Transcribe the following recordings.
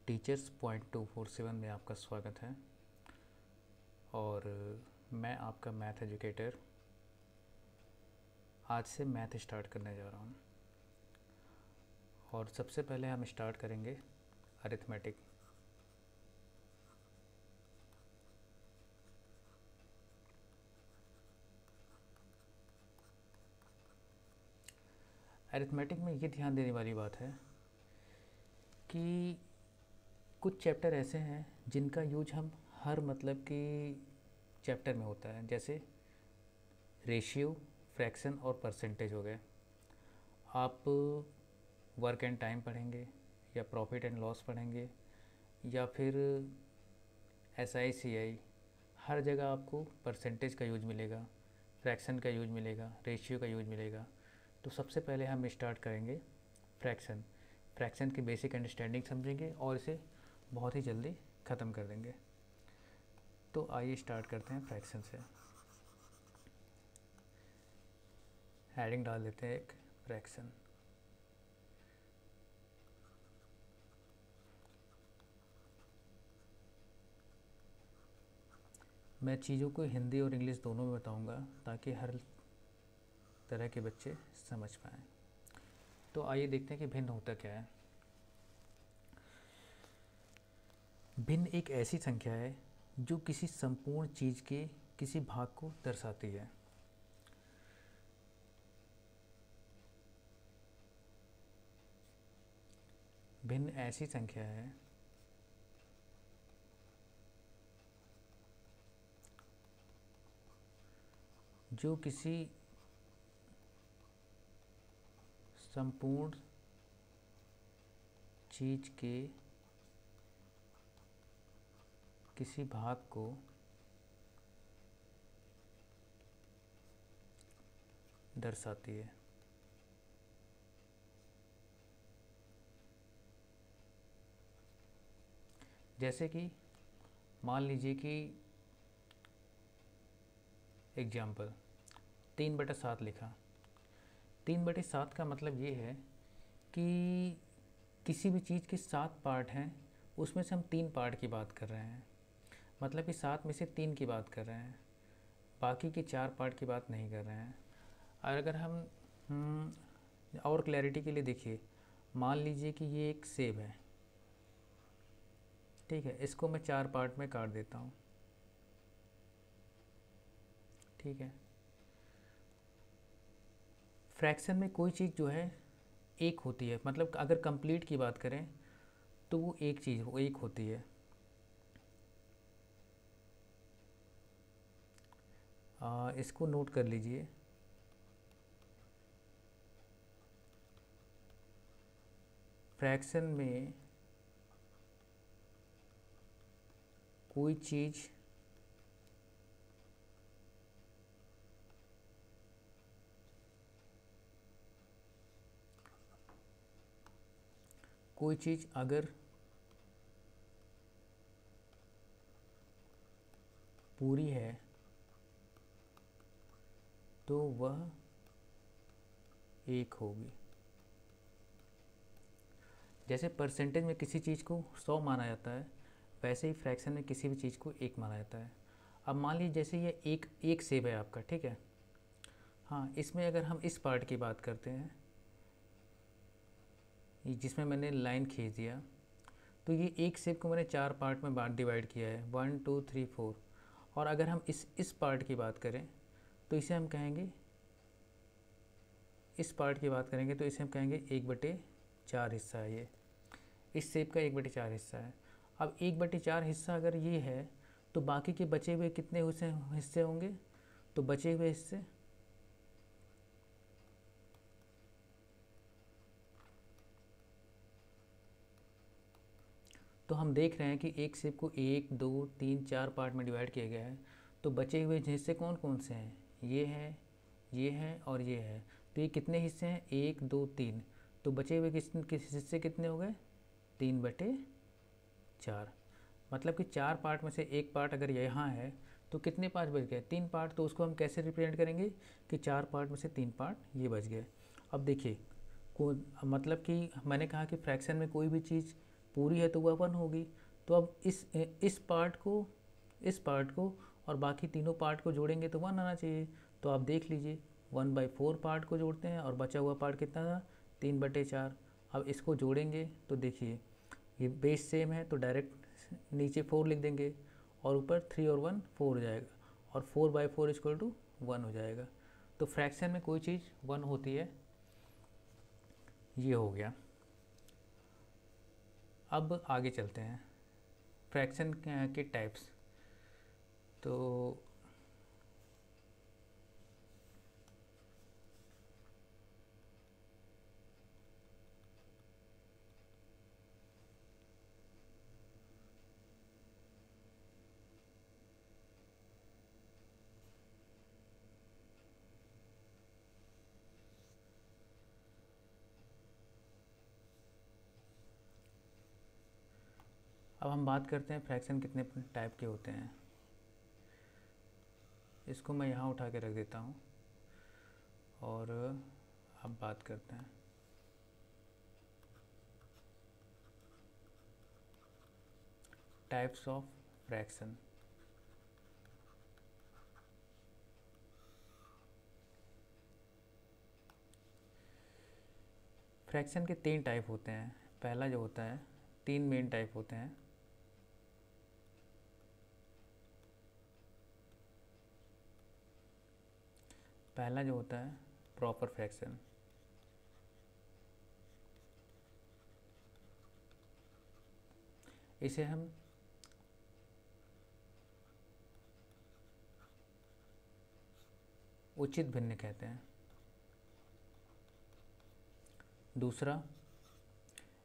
Teachers point 247 में आपका स्वागत है। और मैं आपका मैथ एजुकेटर आज से मैथ स्टार्ट करने जा रहा हूँ। और सबसे पहले हम स्टार्ट करेंगे अरिथमेटिक। अरिथमेटिक में ये ध्यान देने वाली बात है कि कुछ चैप्टर ऐसे हैं जिनका यूज हम हर मतलब कि चैप्टर में होता है, जैसे रेशियो, फ्रैक्शन और परसेंटेज हो गए। आप वर्क एंड टाइम पढ़ेंगे या प्रॉफिट एंड लॉस पढ़ेंगे या फिर SI CI, हर जगह आपको परसेंटेज का यूज मिलेगा, फ्रैक्शन का यूज मिलेगा, रेशियो का यूज मिलेगा। तो सबसे पहले हम स्टार्ट करेंगे फ्रैक्शन की बेसिक अंडरस्टैंडिंग समझेंगे और इसे बहुत ही जल्दी ख़त्म कर देंगे। तो आइए स्टार्ट करते हैं फ्रैक्शन से। हेडिंग डाल देते हैं एक फ्रैक्शन। मैं चीज़ों को हिंदी और इंग्लिश दोनों में बताऊंगा ताकि हर तरह के बच्चे समझ पाएँ। तो आइए देखते हैं कि भिन्न होता क्या है। भिन्न एक ऐसी संख्या है जो किसी संपूर्ण चीज़ के किसी भाग को दर्शाती है। भिन्न ऐसी संख्या है जो किसी संपूर्ण चीज़ के किसी भाग को दर्शाती है। जैसे कि मान लीजिए कि एग्जाम्पल 3/7 लिखा। 3/7 का मतलब ये है कि किसी भी चीज़ के 7 पार्ट हैं, उसमें से हम 3 पार्ट की बात कर रहे हैं। मतलब कि 7 में से 3 की बात कर रहे हैं, बाकी के 4 पार्ट की बात नहीं कर रहे हैं। और अगर हम और क्लैरिटी के लिए देखिए, मान लीजिए कि ये एक सेब है, ठीक है। इसको मैं 4 पार्ट में काट देता हूँ, ठीक है। फ्रैक्शन में कोई चीज़ जो है एक होती है, मतलब अगर कंप्लीट की बात करें तो वो एक चीज़ वो एक होती है। इसको नोट कर लीजिए। फ्रैक्शन में कोई चीज़ अगर पूरी है तो वह एक होगी। जैसे परसेंटेज में किसी चीज़ को 100 माना जाता है, वैसे ही फ्रैक्शन में किसी भी चीज़ को एक माना जाता है। अब मान लीजिए जैसे ये एक सेब है आपका, ठीक है। हाँ, इसमें अगर हम इस पार्ट की बात करते हैं, जिसमें मैंने लाइन खींच दिया, तो ये एक सेब को मैंने 4 पार्ट में डिवाइड किया है, 1 2 3 4। और अगर हम इस पार्ट की बात करें तो इसे हम कहेंगे, इस पार्ट की बात करेंगे तो इसे हम कहेंगे 1/4 हिस्सा है। ये इस सेब का 1/4 हिस्सा है। अब 1/4 हिस्सा अगर ये है तो बाकी के बचे हुए कितने हिस्से होंगे? तो बचे हुए हिस्से तो हम देख रहे हैं कि एक सेब को 1 2 3 4 पार्ट में डिवाइड किया गया है। तो बचे हुए हिस्से कौन कौन से हैं? ये हैं, ये हैं और ये है। तो ये कितने हिस्से हैं? 1 2 3। तो बचे हुए किस हिस्से कितने हो गए? 3/4। मतलब कि 4 पार्ट में से एक पार्ट अगर यहाँ है तो कितने पार्ट बच गए? 3 पार्ट। तो उसको हम कैसे रिप्रेजेंट करेंगे कि 4 पार्ट में से 3 पार्ट ये बच गए। अब देखिए, को मतलब कि मैंने कहा कि फ्रैक्शन में कोई भी चीज़ पूरी है तो वह 1 होगी। तो अब इस पार्ट को और बाकी तीनों पार्ट को जोड़ेंगे तो 1 आना चाहिए। तो आप देख लीजिए 1/4 पार्ट को जोड़ते हैं और बचा हुआ पार्ट कितना था, 3/4। अब इसको जोड़ेंगे तो देखिए ये बेस सेम है तो डायरेक्ट नीचे 4 लिख देंगे और ऊपर 3 और 1 4 हो जाएगा और 4/4 इक्वल टू 1 हो जाएगा। तो फ्रैक्शन में कोई चीज़ 1 होती है, ये हो गया। अब आगे चलते हैं फ्रैक्शन के टाइप्स। तो अब हम बात करते हैं फ्रैक्शन कितने टाइप के होते हैं। इसको मैं यहाँ उठा के रख देता हूँ और अब बात करते हैं। Types of fraction. फ्रैक्शन के 3 टाइप होते हैं। पहला जो होता है, 3 मेन टाइप होते हैं। पहला जो होता है प्रॉपर फ्रैक्शन। इसे हम उचित भिन्न कहते हैं। दूसरा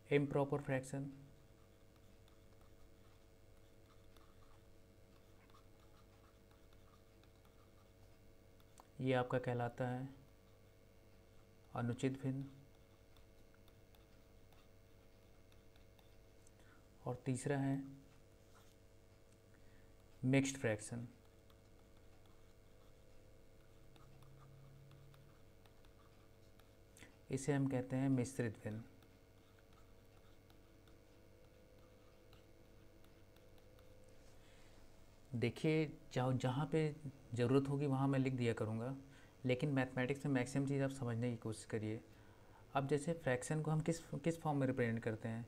इम्प्रॉपर फ्रैक्शन। ये आपका कहलाता है अनुचित भिन्न। और तीसरा है मिक्स्ड फ्रैक्शन। इसे हम कहते हैं मिश्रित भिन्न। देखिए जहाँ पे ज़रूरत होगी वहाँ मैं लिख दिया करूँगा, लेकिन मैथमेटिक्स में मैक्सिमम चीज़ आप समझने की कोशिश करिए। अब जैसे फ्रैक्शन को हम किस फॉर्म में रिप्रेजेंट करते हैं।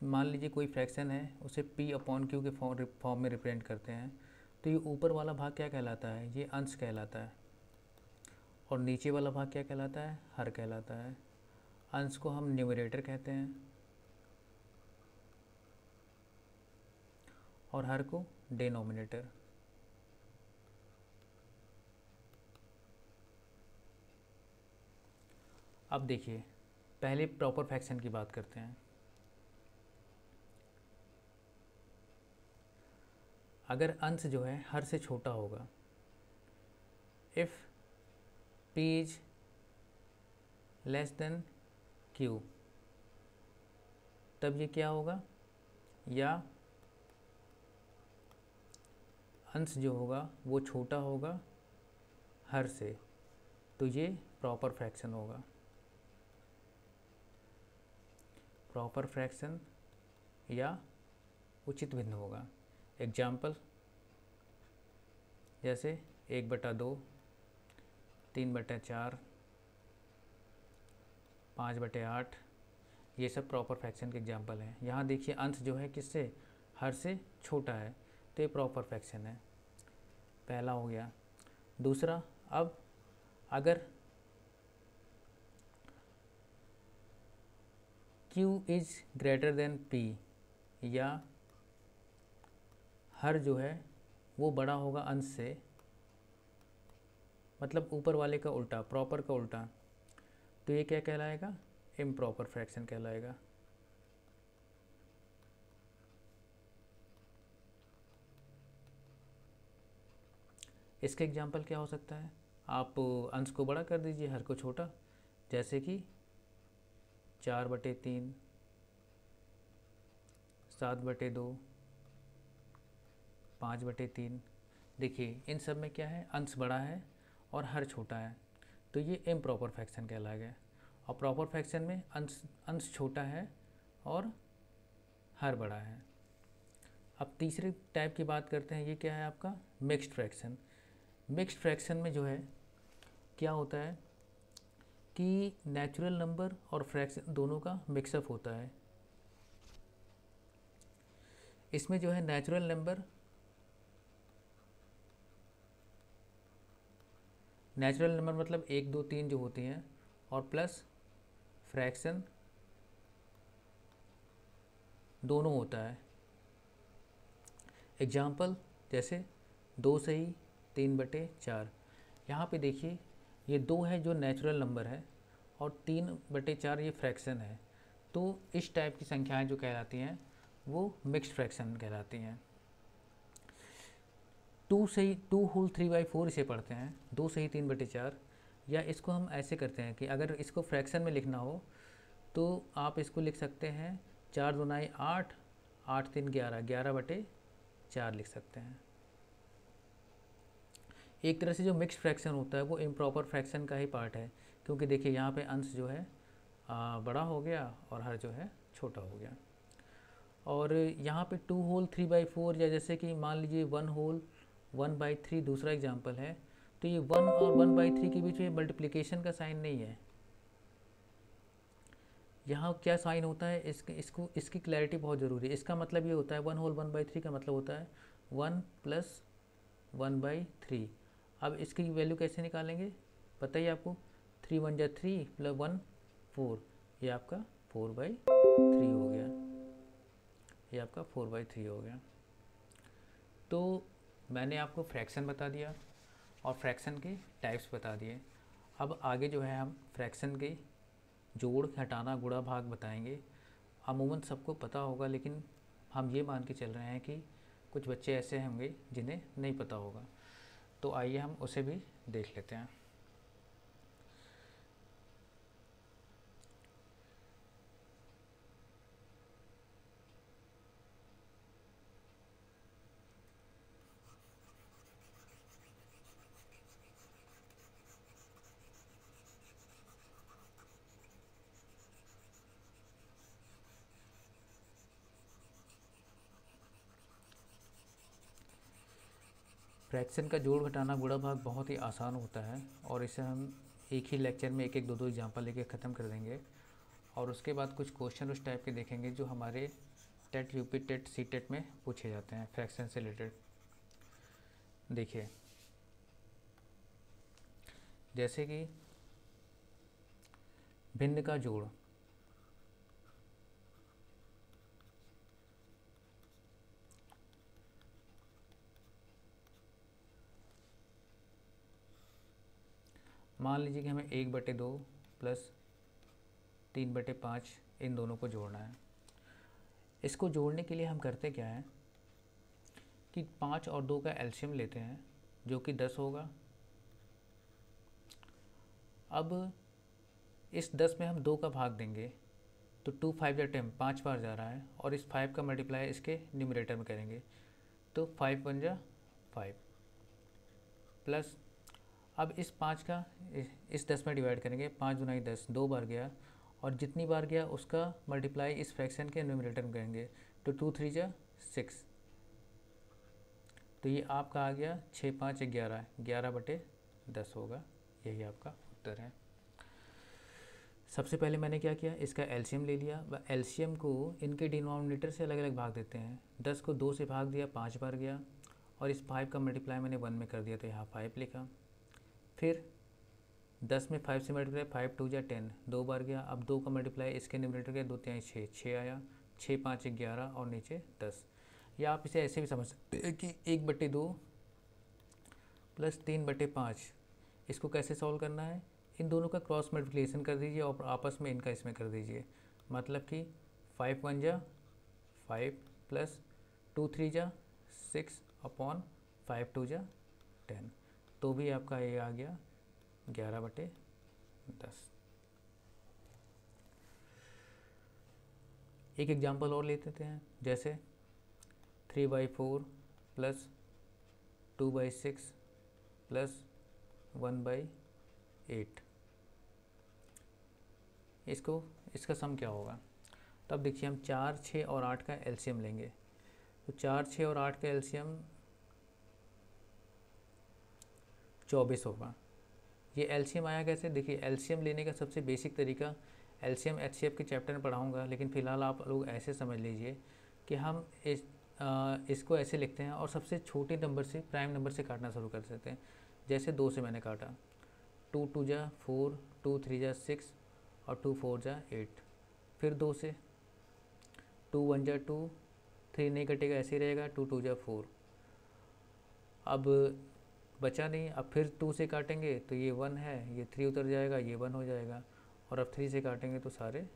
मान लीजिए कोई फ्रैक्शन है, उसे P/Q के फॉर्म में रिप्रेजेंट करते हैं। तो ये ऊपर वाला भाग क्या कहलाता है, ये अंश कहलाता है। और नीचे वाला भाग क्या कहलाता है, हर कहलाता है। अंश को हम न्यूमरेटर कहते हैं और हर को डिनोमिनेटर। अब देखिए पहले प्रॉपर फ्रैक्शन की बात करते हैं। अगर अंश जो है हर से छोटा होगा, if P is less than Q, तब ये क्या होगा, या अंश जो होगा वो छोटा होगा हर से, तो ये प्रॉपर फ्रैक्शन होगा। प्रॉपर फ्रैक्शन या उचित भिन्न होगा। एग्जाम्पल जैसे 1/2, 3/4, 5/8, ये सब प्रॉपर फ्रैक्शन के एग्जाम्पल हैं। यहाँ देखिए अंश जो है किससे, हर से छोटा है, तो ये प्रॉपर फ्रैक्शन है। पहला हो गया। दूसरा, अब अगर Q is greater than P, या हर जो है वो बड़ा होगा अंश से, मतलब ऊपर वाले का उल्टा, प्रॉपर का उल्टा, तो ये क्या कहलाएगा, इम्प्रॉपर फ्रैक्शन कहलाएगा। इसके एग्जाम्पल क्या हो सकता है, आप अंश को बड़ा कर दीजिए, हर को छोटा, जैसे कि 4/3, 7/2, 5/3। देखिए इन सब में क्या है, अंश बड़ा है और हर छोटा है, तो ये इम्प्रॉपर फ्रैक्शन कहलाएगा। और प्रॉपर फ्रैक्शन में अंश छोटा है और हर बड़ा है। अब तीसरे टाइप की बात करते हैं, ये क्या है आपका मिक्स्ड फ्रैक्शन। मिक्स्ड फ्रैक्शन में जो है क्या होता है कि नेचुरल नंबर और फ्रैक्शन दोनों का मिक्सअप होता है। इसमें जो है नेचुरल नंबर मतलब 1 2 3 जो होती हैं, और प्लस फ्रैक्शन दोनों होता है। एग्जाम्पल जैसे 2 सही 3/4। यहाँ पे देखिए ये 2 है जो नेचुरल नंबर है और 3/4 ये फ्रैक्शन है। तो इस टाइप की संख्याएं जो कहलाती हैं वो मिक्स्ड फ्रैक्शन कहलाती हैं। 2 सही 2 होल 3/4 इसे पढ़ते हैं, 2 सही 3/4। या इसको हम ऐसे करते हैं कि अगर इसको फ्रैक्शन में लिखना हो तो आप इसको लिख सकते हैं 4 दूनाई 8, 8 3 11, 11/4 लिख सकते हैं। एक तरह से जो मिक्स्ड फ्रैक्शन होता है वो इम्प्रॉपर फ्रैक्शन का ही पार्ट है, क्योंकि देखिए यहाँ पे अंश जो है बड़ा हो गया और हर जो है छोटा हो गया। और यहाँ पे 2 होल 3/4, या जैसे कि मान लीजिए 1 होल 1/3 दूसरा एग्जाम्पल है, तो ये 1 और 1/3 के बीच में मल्टीप्लिकेशन का साइन नहीं है। यहाँ क्या साइन होता है इसकी क्लैरिटी बहुत ज़रूरी है। इसका मतलब ये होता है 1 होल 1/3 का मतलब होता है 1 + 1/3। अब इसकी वैल्यू कैसे निकालेंगे बताइए आपको। 3 1 = 3 + 1 4, ये आपका 4/3 हो गया। ये आपका 4/3 हो गया। तो मैंने आपको फ्रैक्शन बता दिया और फ्रैक्शन के टाइप्स बता दिए। अब आगे जो है हम फ्रैक्शन के जोड़, घटाना, गुणा, भाग बताएंगे। अमूमन सबको पता होगा, लेकिन हम ये मान के चल रहे हैं कि कुछ बच्चे ऐसे होंगे जिन्हें नहीं पता होगा। तो आइए हम उसे भी देख लेते हैं। फ्रैक्शन का जोड़, घटाना, गुणा, भाग बहुत ही आसान होता है और इसे हम एक ही लेक्चर में एक एक दो दो एग्जाम्पल लेके ख़त्म कर देंगे। और उसके बाद कुछ क्वेश्चन उस टाइप के देखेंगे जो हमारे TET, UP TET, C TET में पूछे जाते हैं फ्रैक्शन से रिलेटेड। देखिए जैसे कि भिन्न का जोड़, मान लीजिए कि हमें 1/2 + 3/5 इन दोनों को जोड़ना है। इसको जोड़ने के लिए हम करते क्या है कि 5 और 2 का एलसीएम लेते हैं जो कि 10 होगा। अब इस 10 में हम 2 का भाग देंगे तो 2 5 = 10, 5 बार जा रहा है, और इस 5 का मल्टीप्लाई इसके न्यूमरेटर में करेंगे तो 5 1 = 5 प्लस, अब इस 5 का इस 10 में डिवाइड करेंगे, 5 दूनाई 10, 2 बार गया, और जितनी बार गया उसका मल्टीप्लाई इस फ्रैक्शन के न्यूमरेटर में करेंगे तो 2 3 = 6। तो ये आपका आ गया 6 5 11, 11/10 होगा। यही आपका उत्तर है। सबसे पहले मैंने क्या किया, इसका एलसीएम ले लिया। एलसीएम को इनके डिनोमिनेटर से अलग अलग भाग देते हैं। 10 को 2 से भाग दिया, 5 बार गया, और इस 5 का मल्टीप्लाई मैंने 1 में कर दिया तो यहाँ 5 लिखा। फिर 10 में 5 से मल्टीप्लाई, 5 2 = 10, 2 बार गया। अब 2 का मल्टीप्लाई इसके न्यूमरेटर के 2 3 6, 6 आया, 6 5 = 11 और नीचे 10। या आप इसे ऐसे भी समझ सकते हैं कि 1/2 + 3/5। इसको कैसे सॉल्व करना है, इन दोनों का क्रॉस मल्टीप्लिकेशन कर दीजिए और आपस में इनका इसमें कर दीजिए। मतलब कि 5 1 = 5 प्लस 2 3 = 6 अपॉन 5 2 = 10, तो भी आपका ये आ गया 11/10। एक एग्जांपल और ले लेते हैं, जैसे 3/4 + 2/6 + 1/8। इसका सम क्या होगा। तो अब देखिए हम 4, 6 और 8 का एलसीएम लेंगे। तो 4, 6 और 8 का एलसीएम 24 होगा। ये एलसीएम आया कैसे? देखिए एलसीएम लेने का सबसे बेसिक तरीका, एलसीएम एचसीएफ के चैप्टर में पढ़ाऊँगा, लेकिन फ़िलहाल आप लोग ऐसे समझ लीजिए कि हम इसको ऐसे लिखते हैं और सबसे छोटे नंबर से, प्राइम नंबर से काटना शुरू कर देते हैं। जैसे 2 से मैंने काटा, 2 2 जा 4, 2 3 जा 6 और 2 4 जा 8। फिर 2 से 2 1 जा 2, 3 नहीं कटेगा, ऐसे ही रहेगा, 2 2 जा 4। अब बचा नहीं, अब फिर 2 से काटेंगे तो ये 1 है, ये 3 उतर जाएगा, ये 1 हो जाएगा, और अब 3 से काटेंगे तो सारे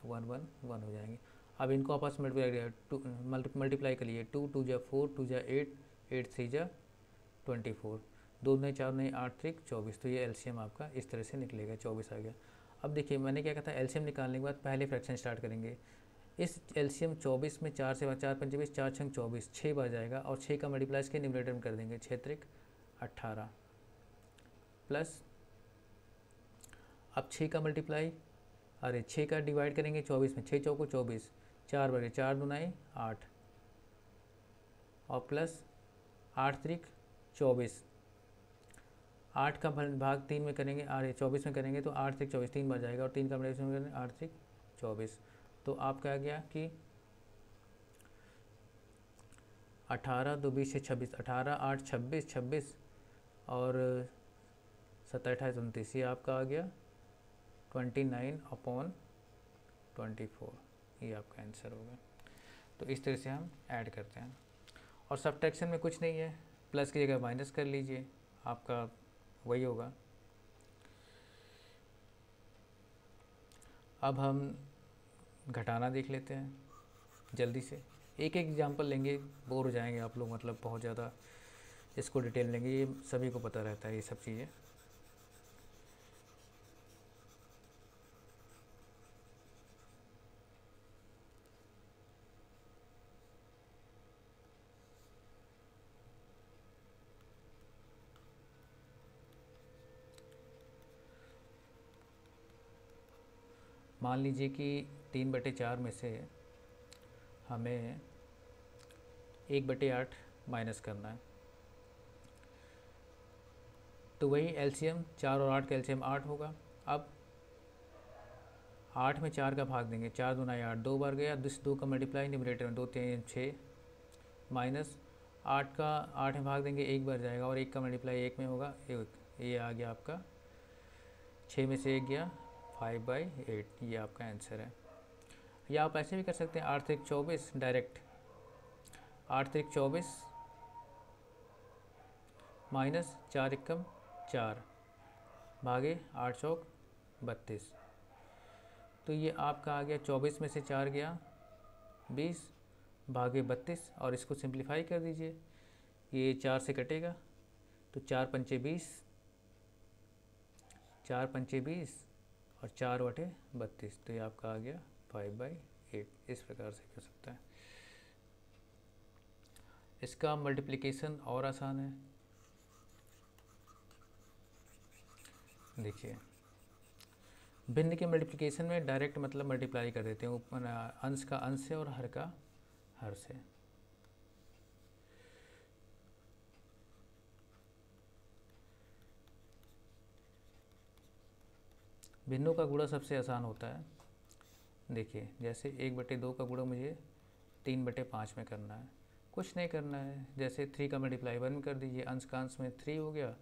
1 1 1 हो जाएंगे। अब इनको आपस में मल्टीप्लाई करिए, 2 2 जा 4, 2 जा 8, 8 3 जा 24, 2 नहीं 4 नहीं 8 3 24। तो ये एलसीएम आपका इस तरह से निकलेगा, 24 आ गया। अब देखिए मैंने क्या कहा था, एलसीएम निकालने के बाद पहले फ्रैक्शन स्टार्ट करेंगे। इस एलसीएम 24 में 4 से 4 पंचे 20, 4 छंग 24, 6 बार जाएगा, और 6 का मल्टीप्लाई इसके न्यूमरेटर में कर देंगे, 6 त्रिक 18 प्लस, अब 6 का मल्टीप्लाई, अरे 6 का डिवाइड करेंगे 24 में, 6 चौको 24, 4 बार 4 दुनाई 8, और प्लस 8 त्रिक 24, 8 का भाग 3 में करेंगे, अरे 24 में करेंगे तो 8 त्रिक 24 3 बार जाएगा, और 3 का मल्टीप्लाई करेंगे 8 त्रिक 24। तो आपका आ गया कि 18 2 20 से 26, 18 8 26, 26 और 7 28 29, ये आपका आ गया 29/24। ये आपका आंसर होगा। तो इस तरह से हम ऐड करते हैं, और सब्ट्रैक्शन में कुछ नहीं है, प्लस की जगह माइनस कर लीजिए, आपका वही होगा। अब हम घटाना देख लेते हैं जल्दी से, एक एक एग्जांपल लेंगे, बोर हो जाएंगे आप लोग, मतलब बहुत ज़्यादा इसको डिटेल लेंगे, ये सभी को पता रहता है ये सब चीज़ें। मान लीजिए कि 3/4 में से हमें 1/8 माइनस करना है, तो वही एलसीएम 4 और 8 का एलसीएम 8 होगा। अब 8 में 4 का भाग देंगे, 4 दूना 8, 2 बार गया, 2 का मल्टीप्लाई न्यूमरेटर में, 2 3 6, माइनस 8 का 8 में भाग देंगे, 1 बार जाएगा, और 1 का मल्टीप्लाई 1 में होगा 1, ये आ गया आपका 6 में से 1 गया 5/8, ये आपका आंसर है। या आप ऐसे भी कर सकते हैं, 8 त्रिक 24 डायरेक्ट, 8 त्रिक 24 माइनस 4 एकम 4 भागे 8 चौक 32, तो ये आपका आ गया 24 में से 4 गया 20 भागे 32, और इसको सिंप्लीफाई कर दीजिए, ये 4 से कटेगा तो 4 पंचे 20, 4 पंचे 20 और 4/32, तो ये आपका आ गया 5/8। इस प्रकार से कर सकता है। इसका मल्टीप्लिकेशन और आसान है, देखिए भिन्न के मल्टीप्लिकेशन में डायरेक्ट मतलब मल्टीप्लाई कर देते हैं, अंश का अंश से और हर का हर से। भिन्नों का गुणा सबसे आसान होता है, देखिए जैसे 1/2 का गुणा मुझे 3/5 में करना है, कुछ नहीं करना है, जैसे 3 का मल्टीप्लाई 1 में कर दीजिए, अंश का अंश में 3 हो गया,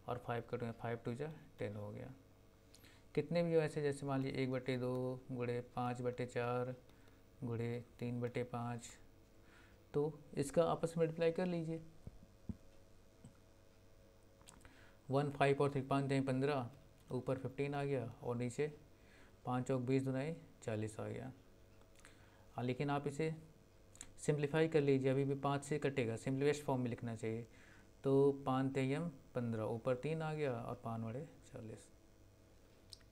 और 5 का 5 2 जा 10 हो गया। कितने भी हो ऐसे, जैसे मान लीजिए 1/2 गुणे 5/4 गुणे 3/5, तो इसका आपस में मल्टीप्लाई कर लीजिए, 1 5 और 3 5 15, ऊपर 15 आ गया, और नीचे 5 चौक 20 दुनाई 40 आ गया। लेकिन आप इसे सिंप्लीफाई कर लीजिए, अभी भी 5 से कटेगा, सिंप्लीफाइड फॉर्म में लिखना चाहिए, तो 5 3 15, ऊपर 3 आ गया, और 5/40,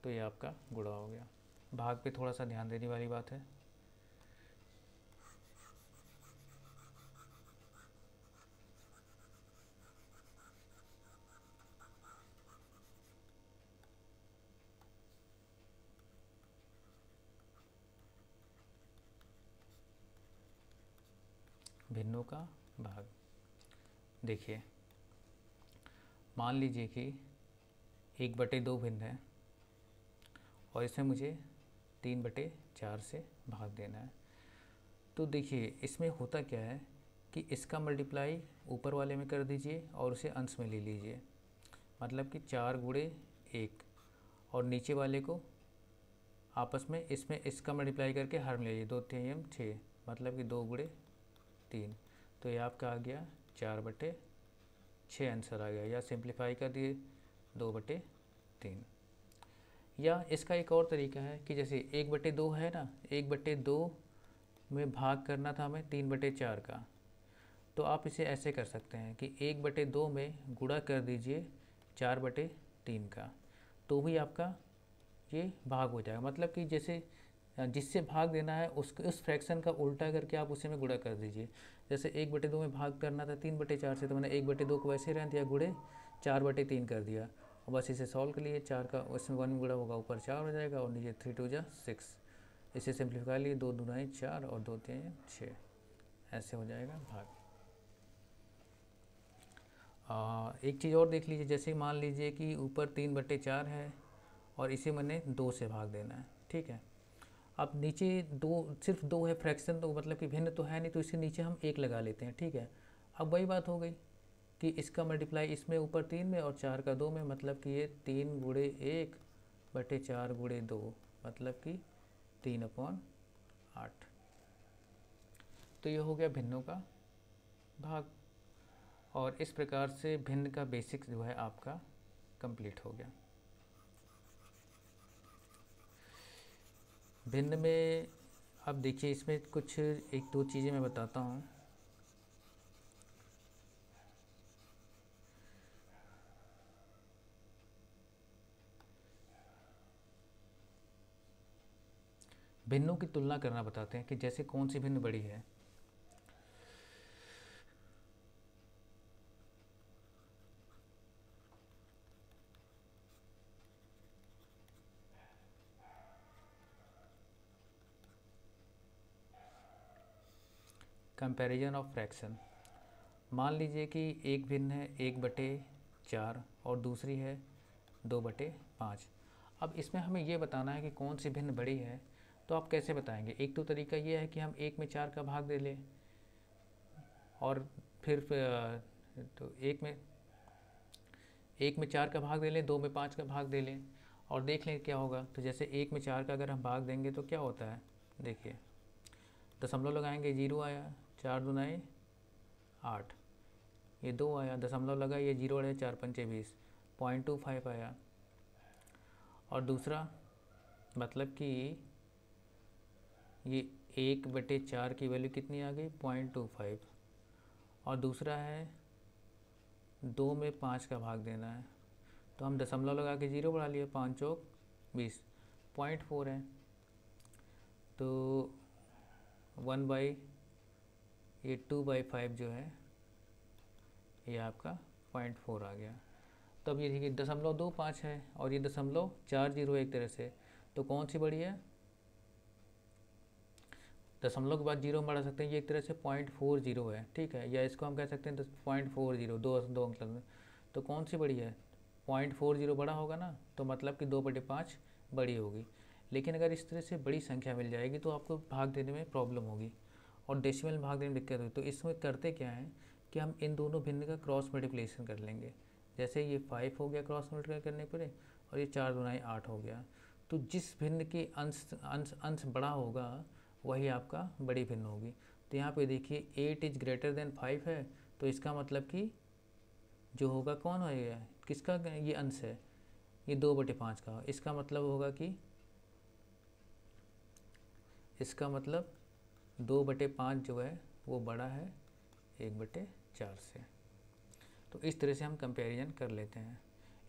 तो ये आपका गुणा हो गया। भाग पे थोड़ा सा ध्यान देने वाली बात है। भिन्नों का भाग। देखिए, मान लीजिए कि 1/2 भिन्न है और इसमें मुझे 3/4 से भाग देना है। तो देखिए, इसमें होता क्या है कि इसका मल्टीप्लाई ऊपर वाले में कर दीजिए और उसे अंश में ले लीजिए, मतलब कि 4 गुणे 1, और नीचे वाले को आपस में इसमें इसका मल्टीप्लाई करके हर में ले लीजिए, 2 3 6, मतलब कि 2 गुणे 3। तो ये आपका आ गया 4/6 आंसर आ गया, या सिंप्लीफाई कर दिए 2/3। या इसका एक और तरीका है कि जैसे 1/2 है ना, 1/2 में भाग करना था हमें 3/4 का, तो आप इसे ऐसे कर सकते हैं कि 1/2 में गुणा कर दीजिए 4/3 का, तो भी आपका ये भाग हो जाएगा। मतलब कि जैसे जिससे भाग देना है उस फ्रैक्शन का उल्टा करके आप उसी में गुणा कर दीजिए। जैसे 1/2 में भाग करना था 3/4 से, तो मैंने 1/2 को वैसे रहने दिया, गुणे 4/3 कर दिया, और बस इसे सॉल्व कर लिए। 4 का उसमें 1 गुणा होगा, ऊपर 4 हो जाएगा और नीचे 3 2 6। इसे सिंप्लीफाई लिए, 2 2 4 और 2 3 6, ऐसे हो जाएगा भाग। एक चीज़ और देख लीजिए, जैसे मान लीजिए कि ऊपर 3/4 है और इसे मैंने 2 से भाग देना है, ठीक है। अब नीचे सिर्फ 2 है फ्रैक्शन, तो मतलब कि भिन्न तो है नहीं, तो इसके नीचे हम 1 लगा लेते हैं, ठीक है। अब वही बात हो गई कि इसका मल्टीप्लाई इसमें ऊपर 3 में और 4 का 2 में, मतलब कि ये 3 गुणे 1/4 गुणे 2, मतलब कि 3/8। तो ये हो गया भिन्नों का भाग, और इस प्रकार से भिन्न का बेसिक्स जो है आपका कंप्लीट हो गया। भिन्न में अब देखिए, इसमें कुछ 1 2 चीज़ें मैं बताता हूँ। भिन्नों की तुलना करना बताते हैं कि जैसे कौन सी भिन्न बड़ी है। Comparison of fraction. मान लीजिए कि एक भिन्न है 1/4 और दूसरी है 2/5। अब इसमें हमें ये बताना है कि कौन सी भिन्न बड़ी है, तो आप कैसे बताएंगे? एक तो तरीका ये है कि हम 1 में 4 का भाग दे लें, और फिर तो 1 में 4 का भाग दे लें, 2 में 5 का भाग दे लें, और देख लें क्या होगा। तो जैसे 1 में 4 का अगर हम भाग देंगे तो क्या होता है, देखिए, दशमलव लगाएंगे, 0 आया, 4 दूनाए 8, ये 2 आया, दशमलव लगा, ये 0 आया, 4 पंचे 20, 0.25 आया। और दूसरा मतलब कि ये 1/4 की वैल्यू कितनी आ गई, 0.25। और दूसरा है 2 में 5 का भाग देना है, तो हम दशमलव लगा के 0 बढ़ा लिए, 5 चौक 20, 0.4 है। तो 2/5 जो है ये आपका 0.4 आ गया। तो अब ये देखिए 0.25 है और ये 0.40 एक तरह से, तो कौन सी बड़ी है? दशमलव के बाद 0 बढ़ा सकते हैं, ये एक तरह से 0.40 है, ठीक है, या इसको हम कह सकते हैं 0.40, दो अंक लगने। तो कौन सी बड़ी है? 0.40 बड़ा होगा ना, तो मतलब कि 2/5 बड़ी होगी। लेकिन अगर इस तरह से बड़ी संख्या मिल जाएगी तो आपको भाग देने में प्रॉब्लम होगी और डेसिमल भाग देने में दिक्कत होगी। तो इसमें करते क्या है कि हम इन दोनों भिन्न का क्रॉस मल्टीप्लिकेशन कर लेंगे। जैसे ये 5 हो गया क्रॉस मल्टीप्लाई करने पर, और ये 4 दूनाई 8 हो गया। तो जिस भिन्न के अंश बड़ा होगा वही आपका बड़ी भिन्न होगी। तो यहाँ पे देखिए 8 इज ग्रेटर देन 5 है, तो इसका मतलब कि जो होगा कौन होगा, किसका ये अंश है, ये 2/5 का। इसका मतलब होगा कि इसका मतलब 2/5 जो है वो बड़ा है 1/4 से। तो इस तरह से हम कंपैरिजन कर लेते हैं।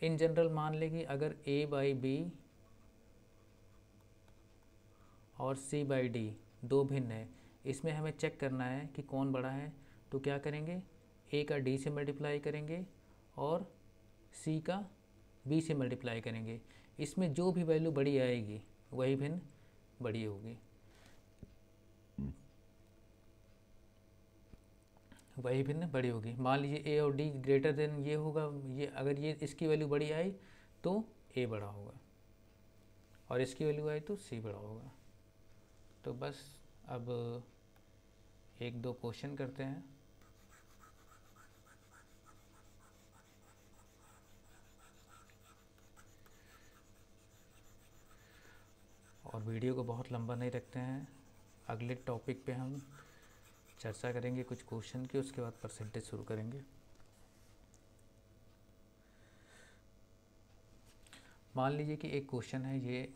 इन जनरल मान लें कि अगर A/B और C/D दो भिन्न है, इसमें हमें चेक करना है कि कौन बड़ा है। तो क्या करेंगे, A का D से मल्टीप्लाई करेंगे और C का B से मल्टीप्लाई करेंगे। इसमें जो भी वैल्यू बड़ी आएगी वही भिन्न बड़ी होगी। वही भिन्न बड़ी होगी। मान लीजिए ए और डी ग्रेटर देन ये होगा, ये अगर ये इसकी वैल्यू बड़ी आई तो ए बड़ा होगा, और इसकी वैल्यू आई तो सी बड़ा होगा। तो बस अब एक दो क्वेश्चन करते हैं। और वीडियो को बहुत लंबा नहीं रखते हैं, अगले टॉपिक पे हम चर्चा करेंगे कुछ क्वेश्चन की, उसके बाद परसेंटेज शुरू करेंगे। मान लीजिए कि एक क्वेश्चन है ये,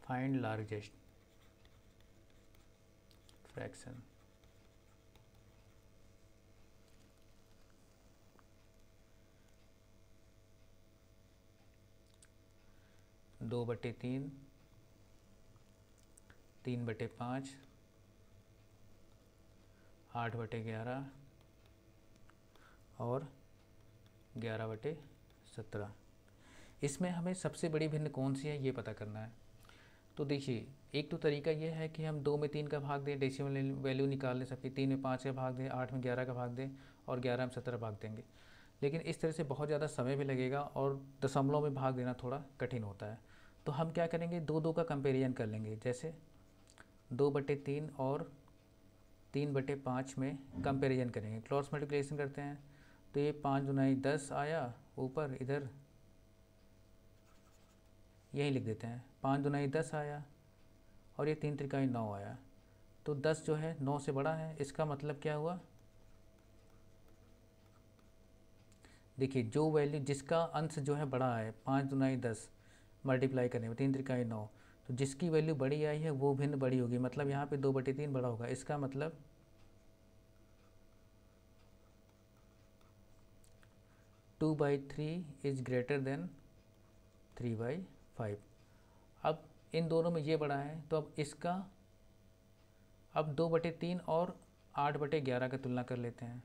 फाइंड लार्जेस्ट फ्रैक्शन। दो बटे तीन, 3/5, 8/11 और 11/17। इसमें हमें सबसे बड़ी भिन्न कौन सी है ये पता करना है। तो देखिए, एक तो तरीका ये है कि हम 2 में 3 का भाग दें, डेसिमल वैल्यू निकाल लें सबकी, 3 में 5 का भाग दें, 8 में 11 का भाग दें और 11 में 17 भाग देंगे। लेकिन इस तरह से बहुत ज़्यादा समय भी लगेगा और दशमलव में भाग देना थोड़ा कठिन होता है। तो हम क्या करेंगे, 2 का कंपेरिजन कर लेंगे। जैसे 2/3 और 3/5 में कंपेरिजन करेंगे, क्रॉस मल्टीप्लिकेशन करते हैं। तो ये 5 दूनी 10 आया ऊपर, इधर यही लिख देते हैं, 5 दूनी 10 आया और ये 3 त्रिकाई 9 आया। तो 10 जो है 9 से बड़ा है, इसका मतलब क्या हुआ, देखिए जो वैल्यू जिसका अंश जो है बड़ा है, 5 दूनी 10 मल्टीप्लाई करने में 3 त्रिकाई 9, तो जिसकी वैल्यू बड़ी आई है वो भिन्न बड़ी होगी। मतलब यहाँ पे 2/3 बड़ा होगा। इसका मतलब 2/3 इज ग्रेटर देन 3/5। अब इन दोनों में ये बड़ा है, तो अब इसका, अब 2/3 और 8/11 की तुलना कर लेते हैं।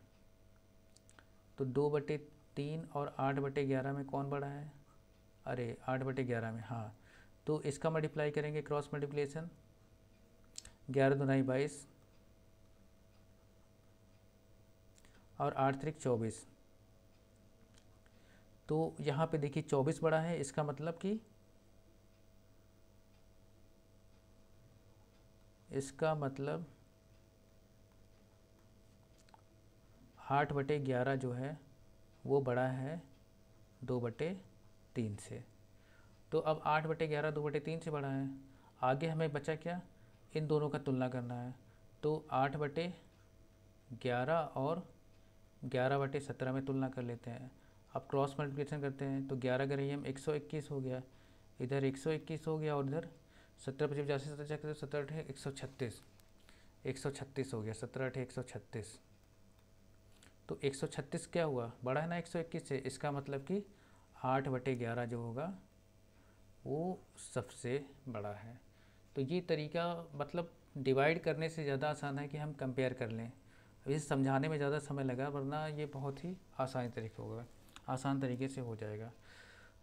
तो 2/3 और 8/11 में कौन बड़ा है, अरे 8/11 में, हाँ। तो इसका मल्टीप्लाई करेंगे, क्रॉस मल्टीप्लिकेशन, 11 दूनी 22 और 8 त्रिक 24। तो यहाँ पे देखिए 24 बड़ा है, इसका मतलब कि इसका मतलब 8/11 जो है वो बड़ा है 2/3 से। तो अब 8/11 2/3 से बड़ा है। आगे हमें बचा क्या, इन दोनों का तुलना करना है। तो 8/11 और 11/17 में तुलना कर लेते हैं। अब क्रॉस मल्टीप्लिकेशन करते हैं, तो 11 करेंगे हम 121 हो गया, इधर 121 हो गया और इधर 17/50 17 136, 136 हो गया, 17 136। तो 136 क्या हुआ, बड़ा है ना 121 से। इसका मतलब कि 8/11 जो होगा वो सबसे बड़ा है। तो ये तरीका मतलब डिवाइड करने से ज़्यादा आसान है कि हम कंपेयर कर लें। इसे समझाने में ज़्यादा समय लगा, वरना ये बहुत ही आसान तरीका होगा, आसान तरीके से हो जाएगा।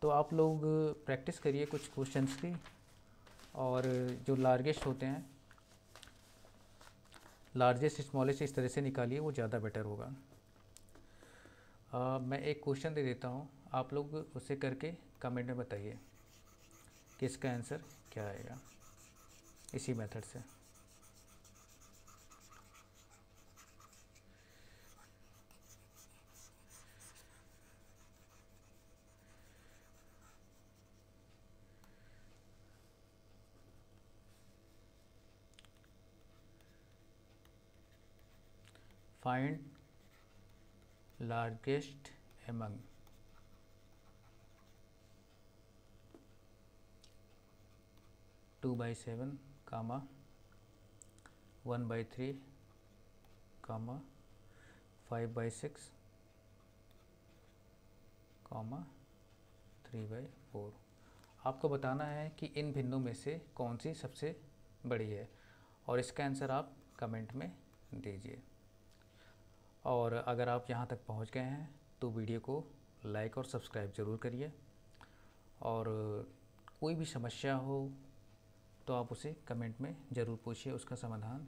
तो आप लोग प्रैक्टिस करिए कुछ क्वेश्चंस की, और जो लार्जेस्ट होते हैं, लार्जेस्ट स्मॉलेस्ट इस तरह से निकालिए, वो ज़्यादा बेटर होगा। मैं एक क्वेश्चन दे देता हूँ, आप लोग उसे करके कमेंट में बताइए कि इसका आंसर क्या आएगा, इसी मेथड से। Find largest among 2/7, 1/3, 5/6, 3/4। आपको बताना है कि इन भिन्नों में से कौन सी सबसे बड़ी है, और इसका आंसर आप कमेंट में दीजिए। और अगर आप यहाँ तक पहुँच गए हैं तो वीडियो को लाइक और सब्सक्राइब ज़रूर करिए। और कोई भी समस्या हो तो आप उसे कमेंट में ज़रूर पूछिए उसका समाधान।